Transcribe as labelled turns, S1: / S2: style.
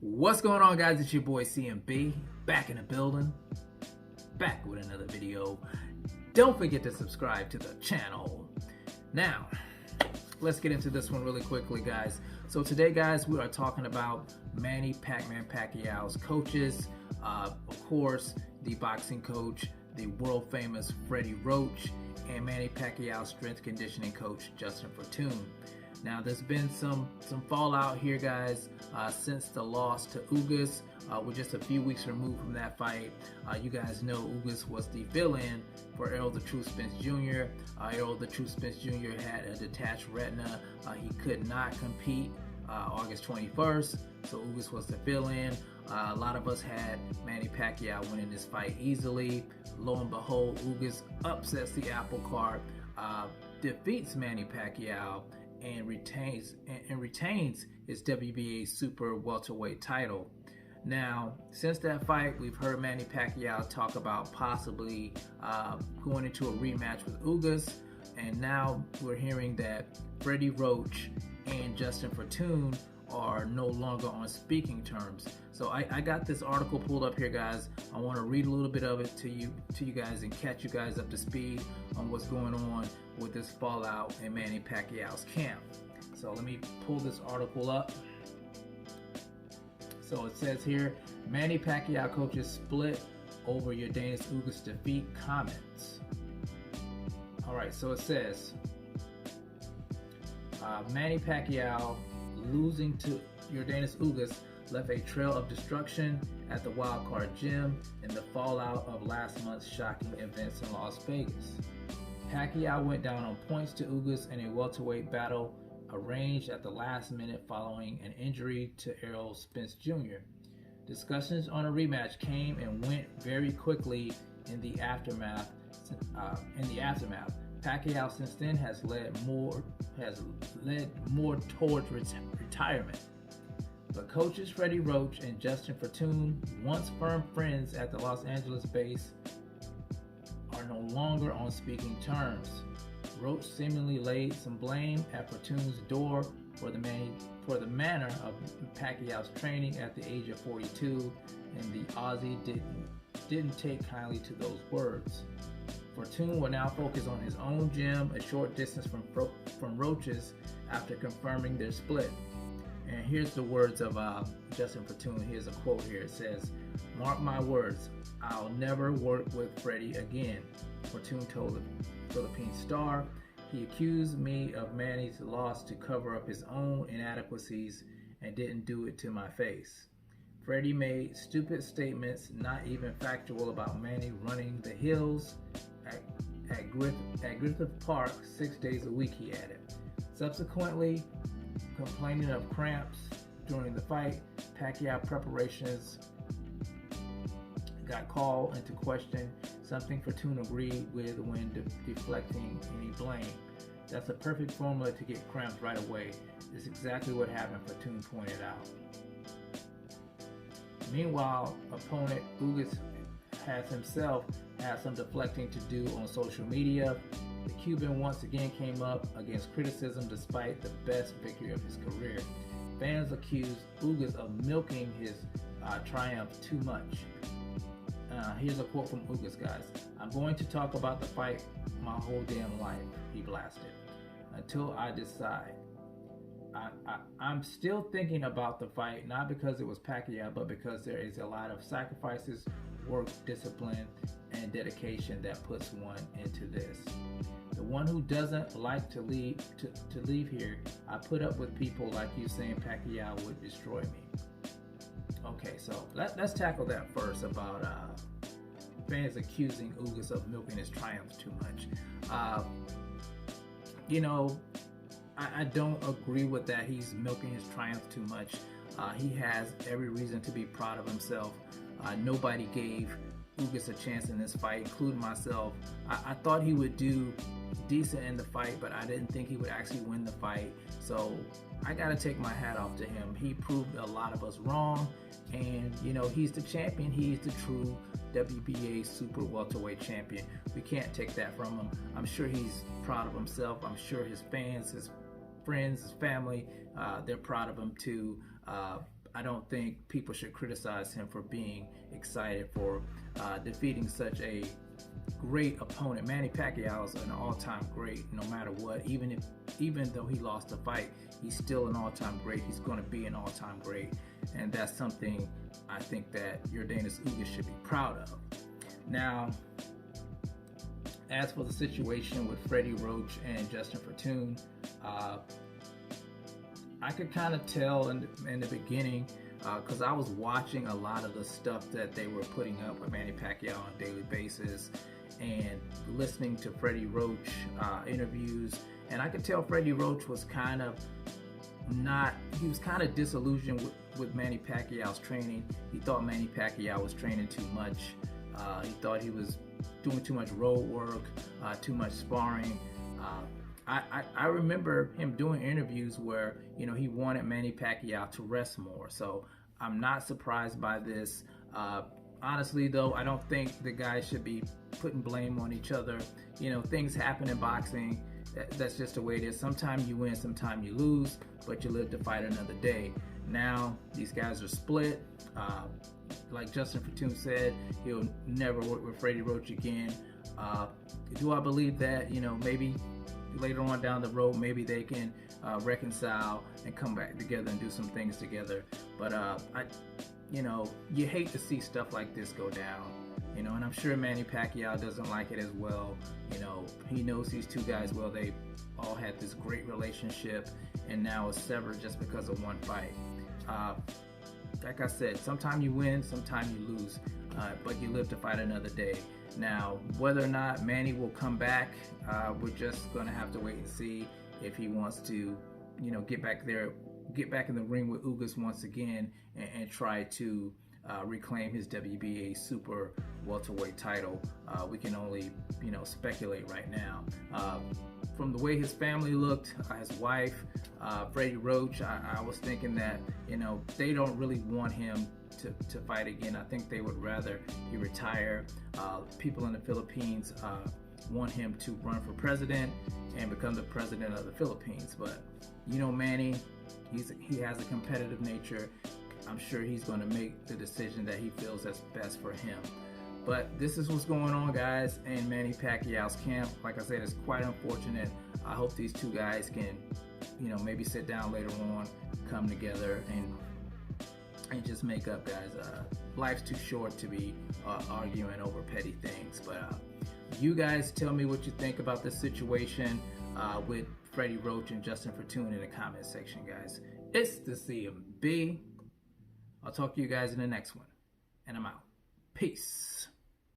S1: What's going on, guys? It's your boy CMB, back in the building, back with another video. Don't forget to subscribe to the channel. Now, let's get into this one really quickly, guys. So today, guys, we are talking about Manny Pacquiao's coaches. Of course, the boxing coach, the world famous Freddie Roach, and Manny Pacquiao's strength conditioning coach, Justin Fortune. Now, there's been some fallout here, guys, since the loss to Ugas. We're just a few weeks removed from that fight. You guys know Ugas was the fill-in for Errol the True Spence Jr. Errol the True Spence Jr. had a detached retina. He could not compete August 21st, so Ugas was the fill-in. A lot of us had Manny Pacquiao winning this fight easily. Lo and behold, Ugas upsets the apple cart, defeats Manny Pacquiao, and retains his WBA super welterweight title. Now, since that fight, we've heard Manny Pacquiao talk about possibly going into a rematch with Ugas, and now we're hearing that Freddie Roach and Justin Fortune are no longer on speaking terms. So I got this article pulled up here, guys. I want to read a little bit of it to you guys and catch you guys up to speed on what's going on with this fallout in Manny Pacquiao's camp. So let me pull this article up. So it says here, Manny Pacquiao coaches split over Yordenis Ugas defeat comments. All right, so it says Manny Pacquiao losing to Yordenis Ugas left a trail of destruction at the Wildcard Gym in the fallout of last month's shocking events in Las Vegas. Pacquiao went down on points to Ugas in a welterweight battle arranged at the last minute following an injury to Errol Spence Jr. Discussions on a rematch came and went very quickly in the aftermath. Pacquiao since then has led more towards retirement. But coaches Freddie Roach and Justin Fortune, once firm friends at the Los Angeles base, are no longer on speaking terms. Roach seemingly laid some blame at Fortune's door for the manner of Pacquiao's training at the age of 42, and the Aussie didn't take kindly to those words. Fortune will now focus on his own gym a short distance from Roach's after confirming their split. And here's the words of Justin Fortune. Here's a quote here. It says, "Mark my words, I'll never work with Freddie again," Fortune told the Philippine Star. "He accused me of Manny's loss to cover up his own inadequacies and didn't do it to my face. Freddie made stupid statements, not even factual, about Manny running the hills at Griffith Park 6 days a week," he added. Subsequently, complaining of cramps during the fight, Pacquiao preparations got called into question, something Fortune agreed with when deflecting any blame. "That's a perfect formula to get cramps right away. It's exactly what happened," Fortune pointed out. Meanwhile, opponent Ugas has himself had some deflecting to do on social media. The Cuban once again came up against criticism despite the best victory of his career. Fans accused Ugas of milking his triumph too much. Here's a quote from Ugas, guys. "I'm going to talk about the fight my whole damn life," he blasted, "until I decide. I'm still thinking about the fight, not because it was Pacquiao, but because there is a lot of sacrifices, work, discipline, and dedication that puts one into this. The one who doesn't like to leave here, I put up with people like you saying Pacquiao would destroy me." Okay, so let's tackle that first about fans accusing Ugas of milking his triumphs too much. I don't agree with that. He's milking his triumph too much. He has every reason to be proud of himself. Nobody gave Ugas a chance in this fight, including myself. I thought he would do decent in the fight, but I didn't think he would actually win the fight. So I gotta take my hat off to him. He proved a lot of us wrong, and he's the champion. He's the true WBA super welterweight champion. We can't take that from him. I'm sure he's proud of himself. I'm sure his fans, his friends, his family, they're proud of him too. I don't think people should criticize him for being excited for defeating such a great opponent. Manny Pacquiao is an all-time great, no matter what. Even though he lost the fight, he's still an all-time great. He's going to be an all-time great, and that's something I think that Yordenis Ugas should be proud of. Now, as for the situation with Freddie Roach and Justin Fortune, I could kind of tell in the beginning, because I was watching a lot of the stuff that they were putting up with Manny Pacquiao on a daily basis and listening to Freddie Roach interviews, and I could tell Freddie Roach was kind of disillusioned with Manny Pacquiao's training. He thought Manny Pacquiao was training too much. He thought he was doing too much road work, too much sparring. I remember him doing interviews where, you know, he wanted Manny Pacquiao to rest more. So I'm not surprised by this. Honestly, though, I don't think the guys should be putting blame on each other. You know, things happen in boxing. That's just the way it is. Sometimes you win, sometimes you lose, but you live to fight another day. Now, these guys are split. Like Justin Fortune said, he'll never work with Freddie Roach again. Do I believe that, you know, maybe later on down the road, maybe they can reconcile and come back together and do some things together? But you know, you hate to see stuff like this go down, you know, and I'm sure Manny Pacquiao doesn't like it as well. You know, he knows these two guys well. They all had this great relationship, and now it's severed just because of one fight. Like I said, sometimes you win, sometimes you lose, but you live to fight another day. Now, whether or not Manny will come back, we're just going to have to wait and see if he wants to, you know, get back in the ring with Ugas once again and try to reclaim his WBA super welterweight title. We can only, you know, speculate right now. From the way his family looked, his wife, Freddie Roach, I was thinking that, you know, they don't really want him to fight again. I think they would rather he retire. People in the Philippines want him to run for president and become the president of the Philippines. But, you know, Manny, he has a competitive nature. I'm sure he's going to make the decision that he feels that's best for him. But this is what's going on, guys, in Manny Pacquiao's camp. Like I said, it's quite unfortunate. I hope these two guys can, you know, maybe sit down later on, come together, and just make up, guys. Life's too short to be arguing over petty things. But you guys tell me what you think about this situation with Freddie Roach and Justin Fortune in the comment section, guys. It's the CMB. I'll talk to you guys in the next one, and I'm out. Peace.